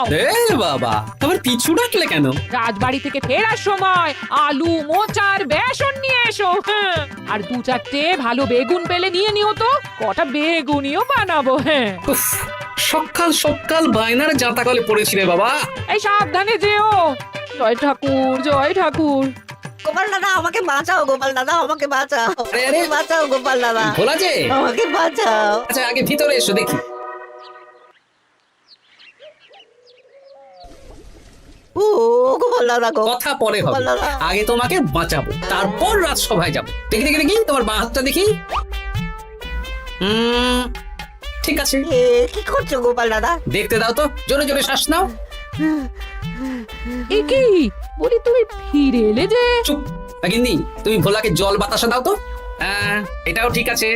এ বাবা, আবার পিছু ডাকলে কেন? রাজবাড়ি থেকে ফেরার সময় আলু মোচার বেসন নিয়ে এসো। হ্যাঁ, আর 2-4টে ভালো বেগুন পেলে নিয়ে নিও তো, কটা বেগুনিও বানাবো। হ্যাঁ, উফ, সকাল সকাল বায়নার জাঁতাকলে পড়েছি রে বাবা। এই সাবধানে যেও। জয় ঠাকুর, জয় ঠাকুর। গোপাল দাদা আমাকে বাঁচাও, গোপাল দাদা আমাকে বাঁচাও, আরে, আরে। বাঁচাও গোপাল দাদা, ভোলা যে, আমাকে বাঁচাও। আচ্ছা আগে ভিতরে এসো দেখি। ও গোপাল দাদা গো, কথা পরে হবে, গোপাল দাদা। আগে তোমাকে বাঁচাবো, তারপর রাজসভায় যাবো। দেখি দেখি দেখি তোমার বাঁ হাতটা দেখি। ঠিক আছে, এ কি করছো গোপাল দাদা? দেখতে দাও তো, জোরে জোরে শ্বাস নাও। এ কি বলি, তুমি ফিরে এলে যে? চুপ গিন্নি, তুমি ভোলাকে জল বাতাসা দাও তো। হ্যাঁ, এটাও ঠিক আছে।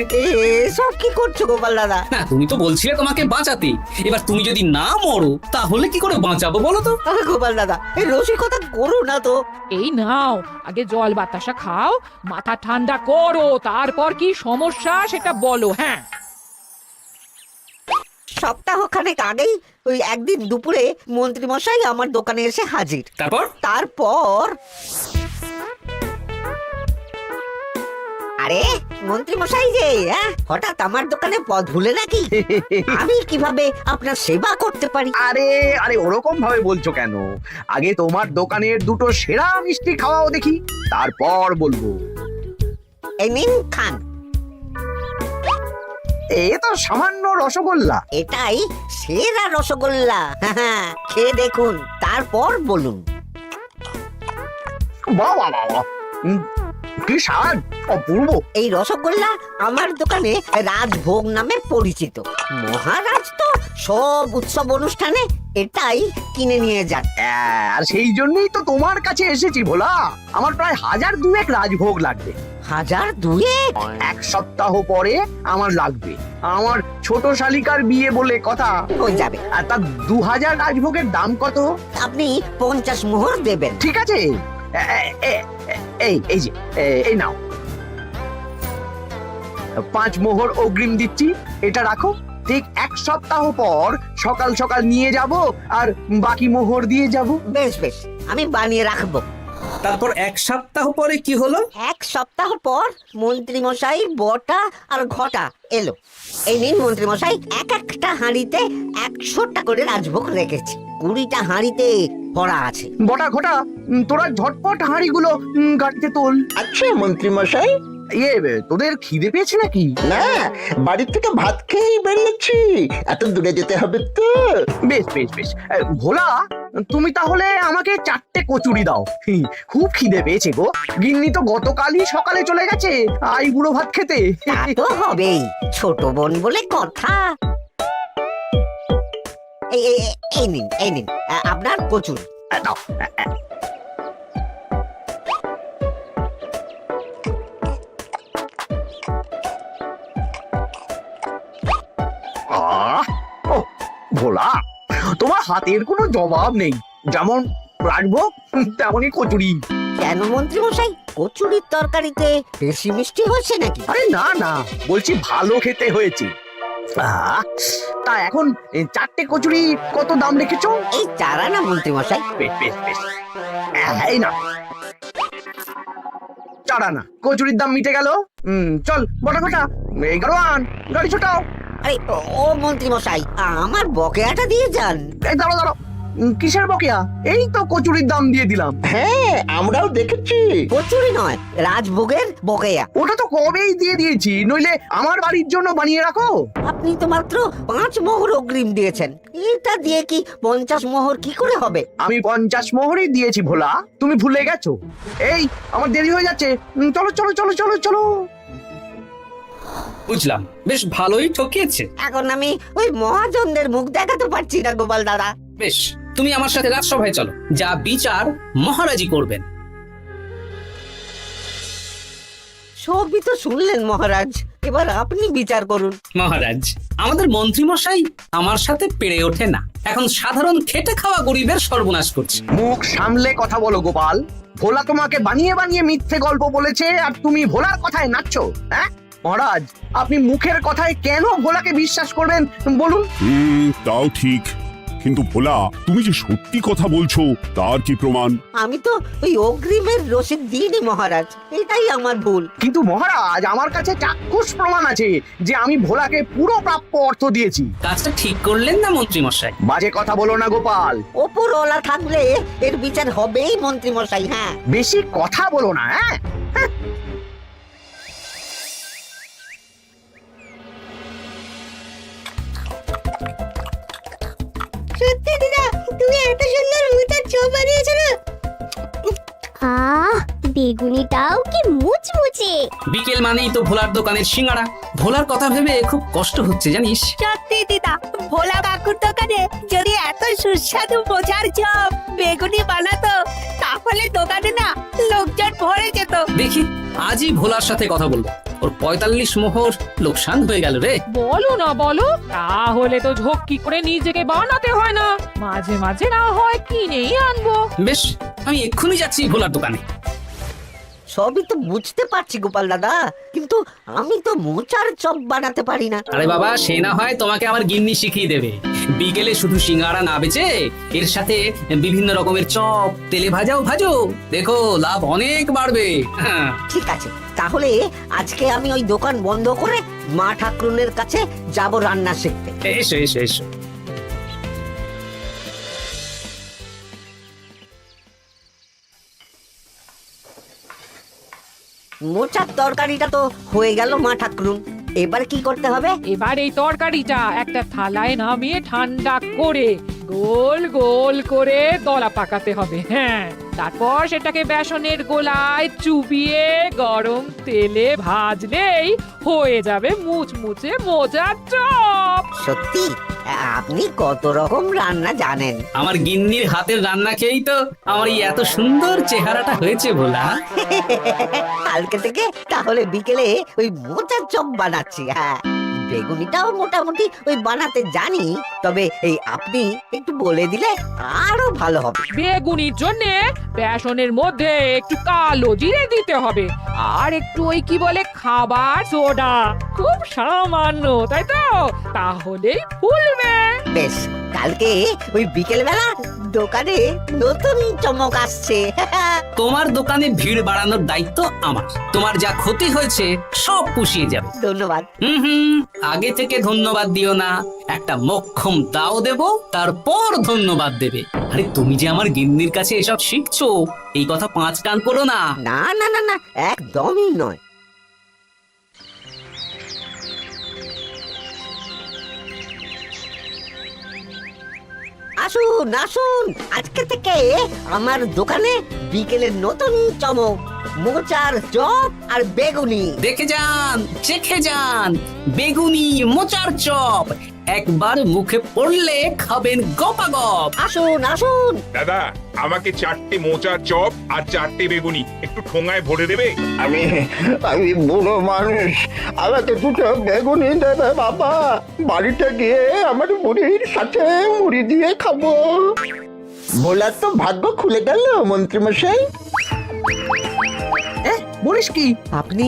এ সব কি করছো গোপাল দাদা? না, তুমি তো বলছিলে তোমাকে বাঁচাতে, এবার তুমি যদি না মরো তাহলে কি করে বাঁচাবো বলো তো? আরে গোপাল দাদা এই রসিকতা করো না তো। এই নাও, আগে জল বাতাসা খাও, মাথা ঠান্ডা করো, তারপর কি সমস্যা সেটা বলো। হ্যাঁ, সপ্তাহখানেক আগেই ওই একদিন দুপুরে মন্ত্রী মশাই আমার দোকানে এসে হাজির। তারপর আরে মন্ত্রী মশাই যে হঠাৎ আমার দোকানে পদ ভুলে নাকি? আমি কিভাবে আপনার সেবা করতে পারি? আরে আরে ওরকম ভাবে বলছো কেন? আগে তোমার দোকানের দুটো সেরা মিষ্টি খাওয়াও দেখি, তারপর বলবো। এই নিন খান। এ তো সামান্য রসগোল্লা। এটাই সেরা রসগোল্লা। খেয়ে দেখুন, তারপর বলুন। বাহ বাহ বাহ বাহ। কি স্বাদ, অপূর্ব। এই রসগোল্লা আমার দোকানে রাজভোগ নামে পরিচিত। মহারাজ তো সব উৎসব অনুষ্ঠানে এটাই কিনে নিয়ে যান। আর সেই জন্যই তো তোমার কাছে এসেছি ভোলা। আমার প্রায় 1002 রাজভোগ লাগবে। 1002? এক সপ্তাহ পরে আমার লাগবে। আমার ছোট শালিকার বিয়ে বলে কথা। হয়ে যাবে। আর তার 2000 রাজভোগের দাম কত? আপনি 50 মোহর দেবেন। ঠিক আছে, এই যে এই নাও, 5 মোহর অগ্রিম দিচ্ছি। এটা রাখো, ঠিক এক সপ্তাহ পর সকাল সকাল নিয়ে যাব আর বাকি মোহর দিয়ে যাব। বেশ বেশ, আমি বানিয়ে রাখবো। তারপর এক সপ্তাহ পরে কি হলো? এক সপ্তাহ পর মন্ত্রী মশাই বটা আর ঘটা এলো। এই নিন মন্ত্রী মশাই, এক একটা হাঁড়িতে 100টা করে রাজভোগ রেখেছি। 20টা হাঁড়িতে ভরা আছে। বটা ঘটা, তোরা ঝটপট হাঁড়িগুলো গাড়িতে তোল। আচ্ছা মন্ত্রী মশাই। তোদের খিদে পেয়েছে নাকি? না, বাড়ির থেকে ভাত খেয়েই বেরিয়েছি, এত দূরে যেতে হবে তো। বেশ বেশ বেশ। ভোলা, তুমি তাহলে আমাকে 4টে কচুরি দাও। খুব খিদে পেয়েছে গো। গিন্নি তো গতকালই সকালে চলে গেছে আই বুড়ো ভাত খেতে। তা তো হবেই, ছোট বোন বলে কথা। এই নিন আপনার কচুরি। দাও। ও ভোলা, তোমার হাতের কোনো জবাব নেই। যেমন রাজভোগ তেমনই কচুরি। কেন মন্ত্রী মশাই, কচুরির তরকারিতে বেশি মিষ্টি হয়েছে নাকি? আরে না না, বলছি ভালো খেতে হয়েছে। তা এখন 4টে কচুরি কত দাম রেখেছো? এই 4 আনা মন্ত্রী মশাই। বেশ বেশ বেশ। এই না, 4 আনা কচুরির দাম মিটে গেল। চল বটা ঘটা, এই গাড়োয়ান গাড়ি ছোটাও। আরে ও মন্ত্রী মশাই, আমার বকেয়াটা দিয়ে যান। এই দাঁড়ো দাঁড়ো, কিসের বকেয়া? এই তো কচুরির দাম দিয়ে দিলাম। হ্যাঁ, আমরাও দেখেছি। কচুরি নয়, রাজভোগের বকেয়া। ওটা তো কবেই দিয়ে দিয়েছি, নইলে আমার বাড়ির জন্য বানিয়ে রাখো। আপনি তো মাত্র 5 মোহর অগ্রিম দিয়েছেন, এটা দিয়ে কি 50 মোহর কি করে হবে? আমি 50 মোহরই দিয়েছি ভোলা, তুমি ভুলে গেছো। এই আমার দেরি হয়ে যাচ্ছে, চলো চলো চলো চলো চলো। বুঝলাম, বেশ ভালোই ঠকিয়েছে। এখন আমি ওই মহাজনদের মুখ দেখাতে পারছি না গোপাল দাদা। বেশ, তুমি আমার সাথে রাজসভায় চলো, যা বিচার মহারাজই করবেন। সবই তো শুনলেন মহারাজ, এবার আপনি বিচার করুন। মহারাজ, আমাদের মন্ত্রী মশাই আমার সাথে পেরে ওঠে না, এখন সাধারণ খেটে খাওয়া গরিবের সর্বনাশ করছে। মুখ সামলে কথা বলো গোপাল। ভোলা তোমাকে বানিয়ে বানিয়ে মিথ্যে গল্প বলেছে আর তুমি ভোলার কথায় নাচছো। হ্যাঁ মহারাজ, আপনি মুখের কথায় কেন ভোলাকে বিশ্বাস করবেন বলুন? তাও ঠিক, কিন্তু ভোলা, তুমি যে সত্যি কথা বলছো তার কি প্রমাণ? আমি তো ওই অগ্রিমের রসিদ দিইনি মহারাজ, এটাই আমার ভুল। কিন্তু মহারাজ, আমার কাছে চাক্ষুষ প্রমাণ আছে যে আমি ভোলাকে পুরো প্রাপ্য অর্থ দিয়েছি। কাজটা ঠিক করলেন না মন্ত্রী মশাই? বাজে কথা বলো না গোপাল। ওপরওয়ালা থাকলে এর বিচার হবেই মন্ত্রী মশাই। হ্যাঁ, বেশি কথা বলো না। হ্যাঁ, সত্যি দিদা, তুমি এত সুন্দর মুচার চপ বানিয়েছো না? আহ, বেগুনিটাও কি মুচমুচে। বিকেল মানেই তো ভোলার দোকানের সিঙ্গাড়া। ভোলার কথা ভেবে খুব কষ্ট হচ্ছে জানিস। সত্যি দিদা, ভোলা কাকুর দোকানে যদি এত সুস্বাদু মোচার চপ বেগুনি বানাতো তাহলে দোকানে না লোকজন ভরে যেত। দেখি আজই ভোলার সাথে কথা বলবো। ওর 45 মোহর লোকসান হয়ে গেল রে। বলো না বলো, তাহলে তো ঝক্কি করে নিজেকে বানাতে হয় না, মাঝে মাঝে না হয় কিনেই আনবো। বেশ, আমি এক্ষুনি যাচ্ছি ভোলার দোকানে। সবই তো বুঝতে পারছি গোপাল দাদা, কিন্তু আমি তো মোচার চপ বানাতে পারি না। আরে বাবা, সে না হয় তোমাকে আমার গিন্নি শিখিয়ে দেবে। বিকেলে শুধু সিঙ্গাড়া না বেচে এর সাথে বিভিন্ন রকমের চপ, তেলে ভাজাও ভাজো, দেখো লাভ অনেক বাড়বে। হ্যাঁ, ঠিক আছে, তাহলে আজকে আমি ওই দোকান বন্ধ করে মা ঠাকুরনের কাছে যাব রান্না শিখতে। এসো এসো এসো। মোচার তরকারিটা তো হয়ে গেল মা ঠাকুরুন, এবার কি করতে হবে? এবার এই তরকারিটা একটা থালায় নামিয়ে ঠান্ডা করে গোল গোল করে দলা পাকাতে হবে। হ্যাঁ, তারপর সেটাকে বেসনের গোলায় চুবিয়ে গরম তেলে ভাজলেই হয়ে যাবে মুচমুচে মোচার চপ। সত্যি আপনি কত রকম রান্না জানেন। আমার গিন্নির হাতের রান্না খেয়েই তো আমার এই এত সুন্দর চেহারাটা হয়েছে ভোলা। কালকে থেকে তাহলে বিকেলে ওই মোচার চপ বানাচ্ছি। হ্যাঁ, বেগুনিটাও মোটামুটি ওই বানাতে জানি, তবে এই আপনি একটু বলে দিলে আরো ভালো হবে। বেগুনির জন্য বেসনের মধ্যে একটু কালো জিরে দিতে হবে, আর একটু ওই কি বলে খাবার সোডা, খুব সামান্য, তাই তো? তাহলেই ফুলবে। বেশ, কালকে ওই বিকেল বেলা দোকানে নতুন চমক আসছে। তোমার দোকানে ভিড় বাড়ানোর দায়িত্ব আমার। তোমার যা ক্ষতি হয়েছে সব পুষিয়ে যাবে। ধন্যবাদ। হুম, আগে থেকে ধন্যবাদ দিও না, একটা মোক্ষম দাও দেব, তারপর ধন্যবাদ দেবে। আরে তুমি যে আমার গিন্নির কাছে এসব শিখছো, এই কথা 5 কান করো না। না না না না, একদমই নয়। আসুন আসুন, আজকে থেকে আমার দোকানে বিকেলের নতুন চমক, মোচার চপ আর বেগুনি। দেখে যান, চেখে যান, বেগুনি মোচার চপ একবার মুখে পড়লে খাবেন গপাগপ। আসুন আসুন। দাদা, আমাকে 4টে মোচার চপ আর 4টে বেগুনি একটু ঠোঙায় ভরে দেবে? আমি বুড়ো মানুষ, আমাকে দুটো বেগুনি দেবে বাবা। বাড়িতে গিয়ে আমার মুড়ির সাথে মুড়ি দিয়ে খাবো। ভোলার তো ভাগ্য খুলে গেল মন্ত্রী মশাই। বলিস কি? আপনি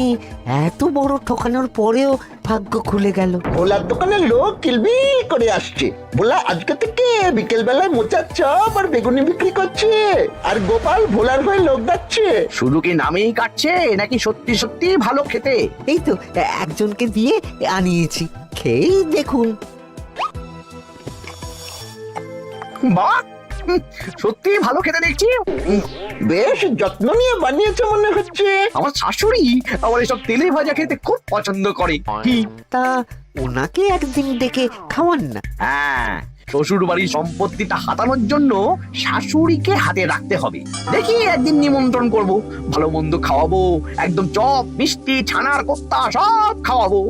এত বড় ঠকানোর পরেও ভাগ্য খুলে গেল। ভোলার দোকানে লোক কিলবিল করে আসছে। ভোলা আজকে থেকে বিকেল বেলায় মোচার চপ আর বেগুনি বিক্রি করছে, আর গোপাল ভোলার হয়ে লোক যাচ্ছে। শুধু কি নামেই কাটছে নাকি সত্যি সত্যি ভালো খেতে? এই তো একজনকে দিয়ে আনিয়েছি, খেয়েই দেখুন। বাহ, সত্যি ভালো খেতে দেখছি। বেশ যত্ন নিয়ে বানিয়েছে মনে হচ্ছে। আমার শাশুড়ি আমার এসব তেলে ভাজা খেতে খুব পছন্দ করে। কি? তা ওনাকে একদিন ডেকে খাওয়ান না। হ্যাঁ, শ্বশুর বাড়ির সম্পত্তিটা হাতানোর জন্য শাশুড়িকে হাতে রাখতে হবে। দেখি একদিন নিমন্ত্রণ করব, ভালো মন্দ খাওয়াবো, একদম চপ মিষ্টি ছানার কোপ্তা সব খাওয়াবো।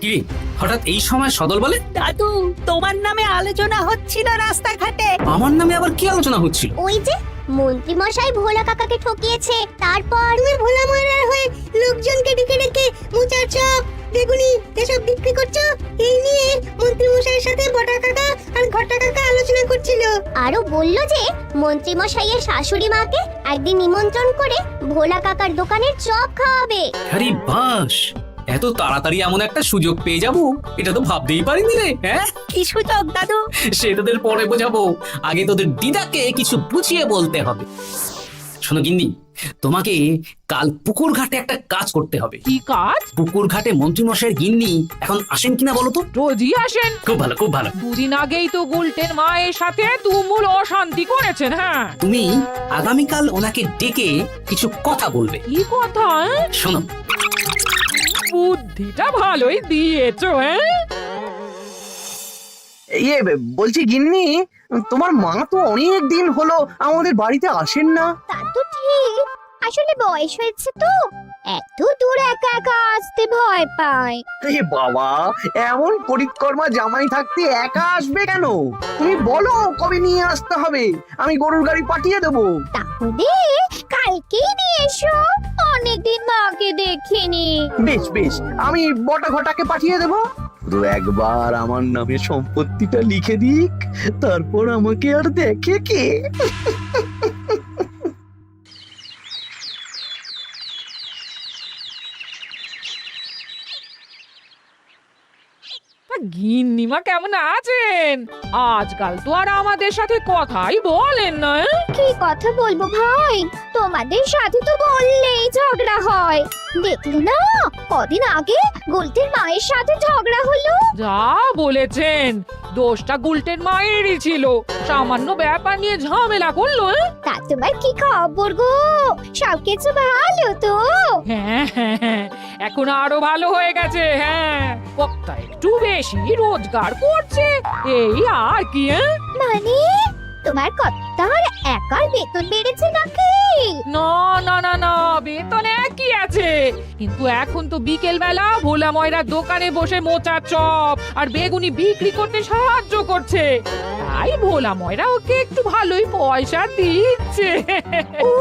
কি হঠাৎ এই সময় সদল বলে? দাদু, তোমার নামে আলোচনা হচ্ছিল রাস্তাঘাটে। আমার নামে আবার কি আলোচনা হচ্ছিল? ওই যে মন্ত্রী মশাই ভোলা কাকাকে ঠকিয়েছে, তারপর তুমি ভোলা ময়রার হয়ে লোকজনকে ডেকে ডেকে মোচার চপ বেগুনি এসব বিক্রি করছো, এই নিয়ে মন্ত্রী মশাইয়ের সাথে বটা কাকা আর ঘটা কাকা আলোচনা করছিল। আরো বলল যে মন্ত্রী মশাইয়ের শাশুড়ি মাকে একদিন নিমন্ত্রণ করে ভোলা কাকার দোকানের চপ খাওয়াবে। আরে বাস, এত তাড়াতাড়ি এমন একটা সুযোগ পেয়ে যাব এটা তো ভাবতেই পারিনি রে। হ্যাঁ, কি সুযোগ দাদু? সে তোদের পরে বোঝাবো, আগে তোদের দিদাকে কিছু বুঝিয়ে বলতে হবে। শোনো গিন্নি, তোমাকে কাল পুকুর ঘাটে একটা কাজ করতে হবে। কি কাজ? পুকুর ঘাটে মন্ত্রীমশাইয়ের গিন্নি এখন আসেন কিনা বলো তো? রোজই আসেন। খুব ভালো, খুব ভালো। দুদিন আগেই তো গুলটের মায়ের সাথে তুমুল অশান্তি করেছেন। হ্যাঁ, তুমি আগামীকাল ওনাকে ডেকে কিছু কথা বলবে। কি কথা? শোনো, বুদ্ধিটা ভালোই দিয়েছো। হ্যাঁ, ইয়ে বলছি গিন্নি, তোমার মা তো অনেক দিন হলো আমাদের বাড়িতে আসেন না। তা তো ঠিক, আসলে বয়স হয়েছে তো, এত দূর একা একা আসতে ভয় পায়। এ বাবা, এমন পরিকর্মা জামাই থাকতে একা আসবে কেন? তুমি বলো কবে নিয়ে আসতে হবে, আমি গরুর গাড়ি পাঠিয়ে দেবো। তাহলে কালকেই নিয়ে এসো, অনেকদিন মাকে দেখিনি। বেশ বেশ, আমি বটা ঘটাকে পাঠিয়ে দেবো। শুধু একবার আমার নামে সম্পত্তিটা লিখে দিক, তারপর আমাকে আর দেখে কে। গিন্নিমা কেমন আছেন? আজকাল তো আর আমাদের সাথে কথাই বলেন না। কি কথা বলবো ভাই, তোমাদের সাথে তো বললেই ঝগড়া হয়। দেখলে না, কদিন আগে গুলটের মায়ের সাথে ঝগড়া হলো। যা বলেছেন, দোষটা গুলটের মায়েরই ছিল, সামান্য ব্যাপার নিয়ে ঝামেলা করলো। তা তোমার কি খবর গো, সবকিছু ভালো তো? হ্যাঁ হ্যাঁ হ্যাঁ, এখন আরো ভালো হয়ে গেছে। হ্যাঁ, কর্তা একটু বেশি রোজগার করছে, এই আর কি। মানে তোমার কর্তার একার বেতন বেড়েছে নাকি? না না না না, বেতন একই আছে, কিন্তু এখন তো বিকেল বেলা ভোলা ময়রার দোকানে বসে মোচার চপ আর বেগুনি বিক্রি করতে সাহায্য করছে, তাই ভোলা ময়রা ওকে একটু ভালোই পয়সা দিচ্ছে। ও,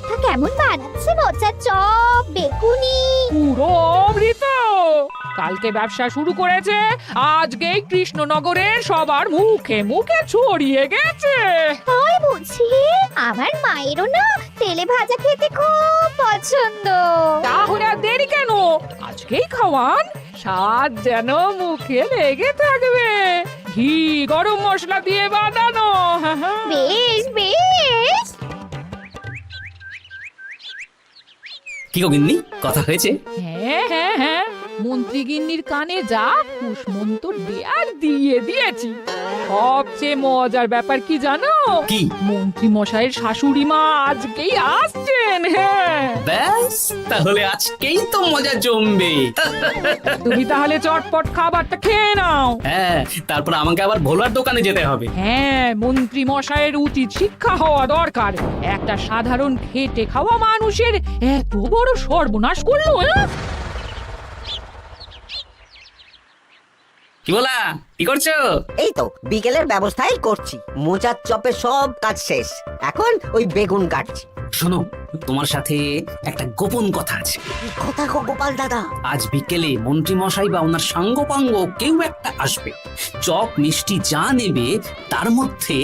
তা কেমন বানাচ্ছে মোচার চপ বেগুনি? পুরো অমৃত। কালকে ব্যবসা শুরু করেছে, আজকেই কৃষ্ণনগরের সবার মুখে মুখে ছড়িয়ে গেছে। তাই বুঝি? আমার মায়েরও না তেলে ভাজা খেতে খুব পছন্দ। তাহলে আর দেরি কেন, আজকেই খাওয়ান, স্বাদ যেন মুখে লেগে থাকবে। ঘি গরম মশলা দিয়ে বানানো। বেশ বেশ। কি গো গিন্নি, কথা হয়েছে? হ্যাঁ হ্যাঁ হ্যাঁ, মন্ত্রী গিন্নির কানে যা কুসমন্তর দেয়ার দিয়ে দিয়েছি। সবচেয়ে মজার ব্যাপার কি জানো? কি? মন্ত্রী মশাইয়ের শাশুড়ি মা আজকেই আসছেন। হ্যাঁ, ব্যাস, তাহলে আজকেই তো মজা জমবে। তুমি তাহলে চটপট খাবারটা খেয়ে নাও। হ্যাঁ, তারপর আমাকে আবার ভোলার দোকানে যেতে হবে। হ্যাঁ, মন্ত্রী মশাইয়ের উচিত শিক্ষা হওয়া দরকার। একটা সাধারণ খেটে খাওয়া মানুষের এত বড় সর্বনাশ করলো। কি বলা, কি করছো? এই তো বিকেলের ব্যবস্থাই করছি, মোচার চপের সব কাজ শেষ, এখন ওই বেগুন কাটছি। শোনো, তোমার সাথে একটা গোপন কথা আছে। কি কথা গো গোপাল দাদা? আজ বিকেলে মন্ত্রী মশাই বা ওনার সাঙ্গপাঙ্গ কেউ একটা আসবে, চপ মিষ্টি যা নেবে তার মধ্যে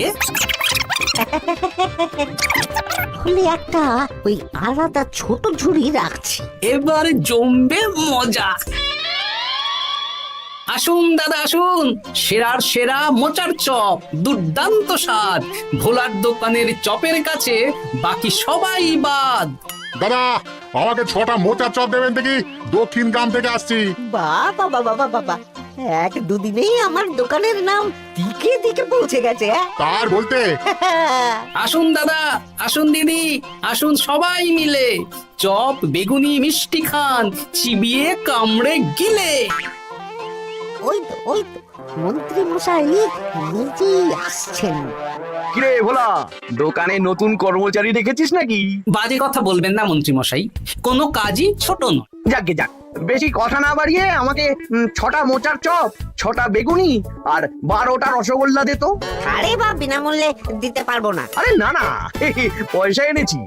হলে একটা ওই আলাদা ছোট ঝুড়ি রাখছি। এবার জমবে মজা। আসুন দাদা আসুন, সেরার সেরা মোচার চপ, দুর্দান্ত স্বাদ। ভোলার দোকানের চপের কাছে বাকি সবাই বাদ। দাদা, আমাকে 6টা মোচা চপ দেবেন দেখি, দক্ষিণ গ্রাম থেকে আসছি। বাবা বাবা বাবা বাবা, এক দুদিনেই আমার দোকানের নাম দিকে দিকে পৌঁছে গেছে। তার বলতে আসুন দাদা, আসুন দিদি, আসুন সবাই মিলে চপ বেগুনি মিষ্টি খান, চিবিয়ে কামড়ে গিলে। ওই তো মন্ত্রী মশাই নিজেই আসছেন। কিরে ভোলা, দোকানে নতুন কর্মচারী রেখেছিস নাকি? বাজে কথা বলবেন না মন্ত্রী মশাই, কোনো কাজই ছোট নয়। যাকে যাক, বেশি কথা না বাড়িয়ে আমাকে 6টা মোচার চপ, 6টা বেগুনি আর 12টা রসগোল্লা দে তো। আরে বা বিনামূল্যে দিতে পারবো না। আরে না না, পয়সা এনেছি।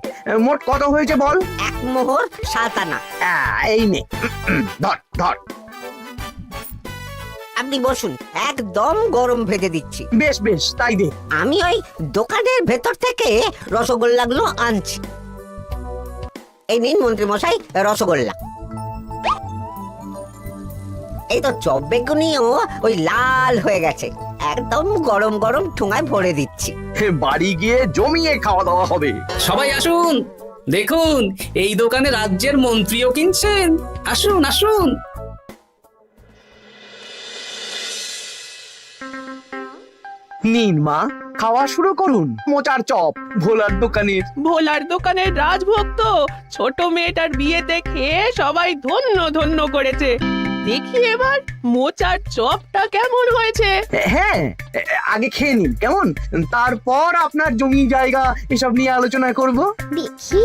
মোট কত হয়েছে বল? 1 মোহর 7 আনা। এই নে, ধর ধর। আপনি বসুন, একদম গরম ভেজে দিচ্ছি। বেশ বেশ, তাই দে। আমি ওই দোকানের ভেতর থেকে রসগোল্লাগুলো আনছি। এই নিন মন্ত্রী মশাই রসগোল্লা। এই তো চপ বেগুনিও ওই লাল হয়ে গেছে, একদম গরম গরম ঠোঙায় ভরে দিচ্ছি। বাড়ি গিয়ে জমিয়ে খাওয়া দাওয়া হবে। সবাই আসুন, দেখুন এই দোকানে রাজ্যের মন্ত্রীও কিনছেন। আসুন আসুন। নিন মা, খাওয়া শুরু করুন মোচার চপ ভোলার দোকানের। ভোলার দোকানের রাজভোগ তো ছোট মেয়েটার বিয়েতে খেয়ে সবাই ধন্য ধন্য করেছে। দেখি এবার মোচার চপটা কেমন হয়েছে। হ্যাঁ, আগে খেয়ে নিন কেমন, তারপর আপনার জমি জায়গা এসব নিয়ে আলোচনা করব। দেখি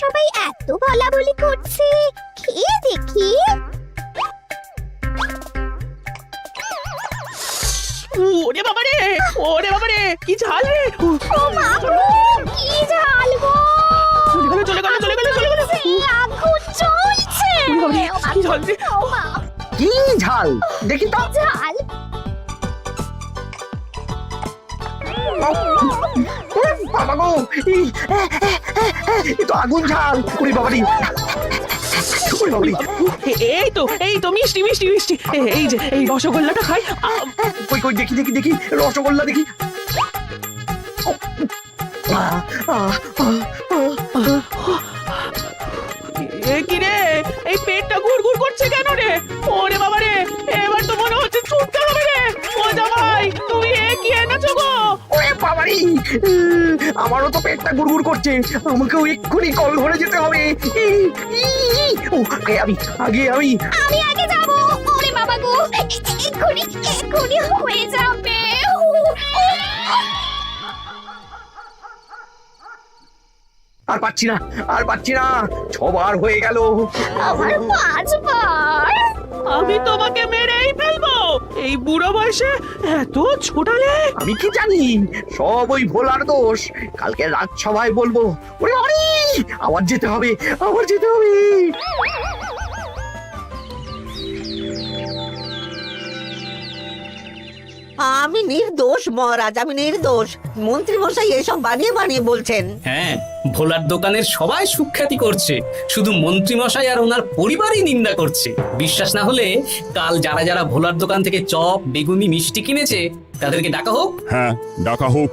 সবাই এত বলাবলি করছে, খেয়ে দেখি। ওরে বাবারে, ওরে বাবারে, কি ঝাল রে! ও মা গো, কি ঝাল গো! চলে গেল, চলে গেল, চলে গেল, চলে গেল! সেই আগুন জ্বলছে। কি ঝাল রে! ও মা, কি ঝাল দেখি তো। ঝাল! ওরে বাবা গো, এই তো আগুন ঝাল। ওরে বাবারি, ওরে বাবারি। এই তো মিষ্টি মিষ্টি মিষ্টি। এই যে এই রসগোল্লাটা খাই। কই কই দেখি দেখি দেখি রসগোল্লা দেখি। কি রে, এই পেটটা গুড়গুড় করছে কেন রে? ওরে বাবা রে, এবার তো মনে হচ্ছে ছুটতে হবে রে। ও জামাই, তুমি কি এনেছো গো? ওরে বাবারি, আমারও তো পেটটা গুড়গুড় করছে, আমাকেও এক্ষুনি কল ঘরে যেতে হবে। ও, আগে আমি আমি আগে যাব। ওরে বাবা গো, এক্ষুনি হয়ে যাবে। আর পাচ্ছি না, আর পাচ্ছি না, 6 বার হয়ে গেল। আমার 5 বার। আমি তোমাকে মেরেই ফেলবো। এই বুড়ো বয়সে এত ছোটালে। আমি কি জানি, সব ওই ভোলার দোষ। কালকে রাজসভায় বলবো। ওরে বাবারি, আবার যেতে হবে, আবার যেতে হবে। আমি নির্দোষ মহারাজ, আমি নির্দোষ। মন্ত্রী মশাই এসব বানিয়ে বানিয়ে বলছেন। হ্যাঁ, ভোলার দোকানের সবাই সুখ্যাতি করছে, শুধু মন্ত্রী মশাই আর ওনার পরিবারই নিন্দা করছে। বিশ্বাস না হলে কাল যারা যারা ভোলার দোকান থেকে চপ বেগুনি মিষ্টি কিনেছে তাদেরকে ডাকা হোক। হ্যাঁ, ডাকা হোক।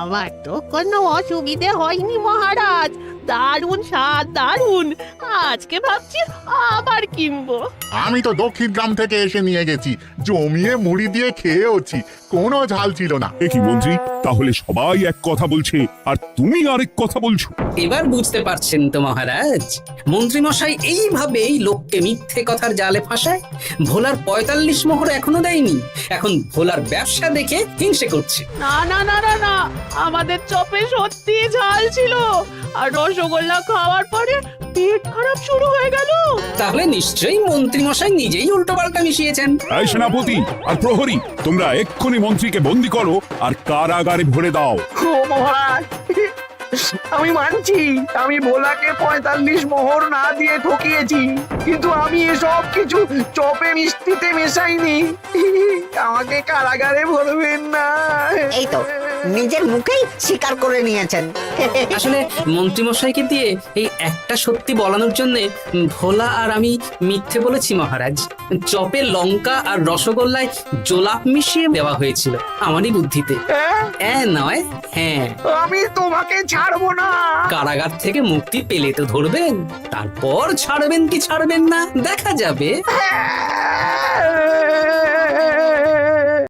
আমার তো কোনো অসুবিধে হয়নি মহারাজ। দারুণ স্বাদ, দারুণ। আজকে ভাবছি আবার কিনবো। আমি তো দক্ষিণ গ্রাম থেকে এসে নিয়ে গেছি, জমিয়ে মুড়ি দিয়ে খেয়েওছি, কোনো ঝাল ছিল না। কি মন্ত্রী, তাহলে সবাই এক কথা বলছে আর তুমি আরেক কথা বলছো? এবার বুঝতে পারছেন তো মহারাজ, মন্ত্রী মশাই এইভাবেই লোককে মিথ্যে কথার জালে ফাঁসায়। ভোলার 45 মোহর এখনো দেয়নি, এখন ভোলার ব্যবসা দেখে হিংসে করছে। না না না না না, আমাদের চপে সত্যি ঝাল ছিল, আর রসগোল্লা খাওয়ার পরে পেট খারাপ শুরু হয়ে গেল। তাহলে নিশ্চয়ই মন্ত্রী মশাই নিজেই উল্টোপাল্টা মিশিয়েছেন। এই সেনাপতি আর প্রহরী, তোমরা এক্ষুনি মন্ত্রীকে বন্দী করো আর কারাগারে ভরে দাও। ও মহারাজ, আমি মানছি আমি ভোলাকে 45 মোহর না দিয়ে ঠকিয়েছি, কিন্তু আমি এসব কিছু চপে মিষ্টিতে মেশাইনি। আমাকে কারাগারে ভরবেন না। এই তো নিজের মুখেই স্বীকার করে নিয়েছেন। আসলে মন্ত্রী মশাইকে দিয়ে এই একটা সত্যি বলানোর জন্য ভোলা আর আমি মিথ্যে বলেছি মহারাজ। চপে লঙ্কা আর রসগোল্লায় জোলাপ মিশিয়ে দেওয়া হয়েছিল আমারই বুদ্ধিতে। নয়, হ্যাঁ। আমি তোমাকে ছাড়বো না। কারাগার থেকে মুক্তি পেলে তো ধরবেন, তারপর ছাড়বেন কি ছাড়বেন না দেখা যাবে।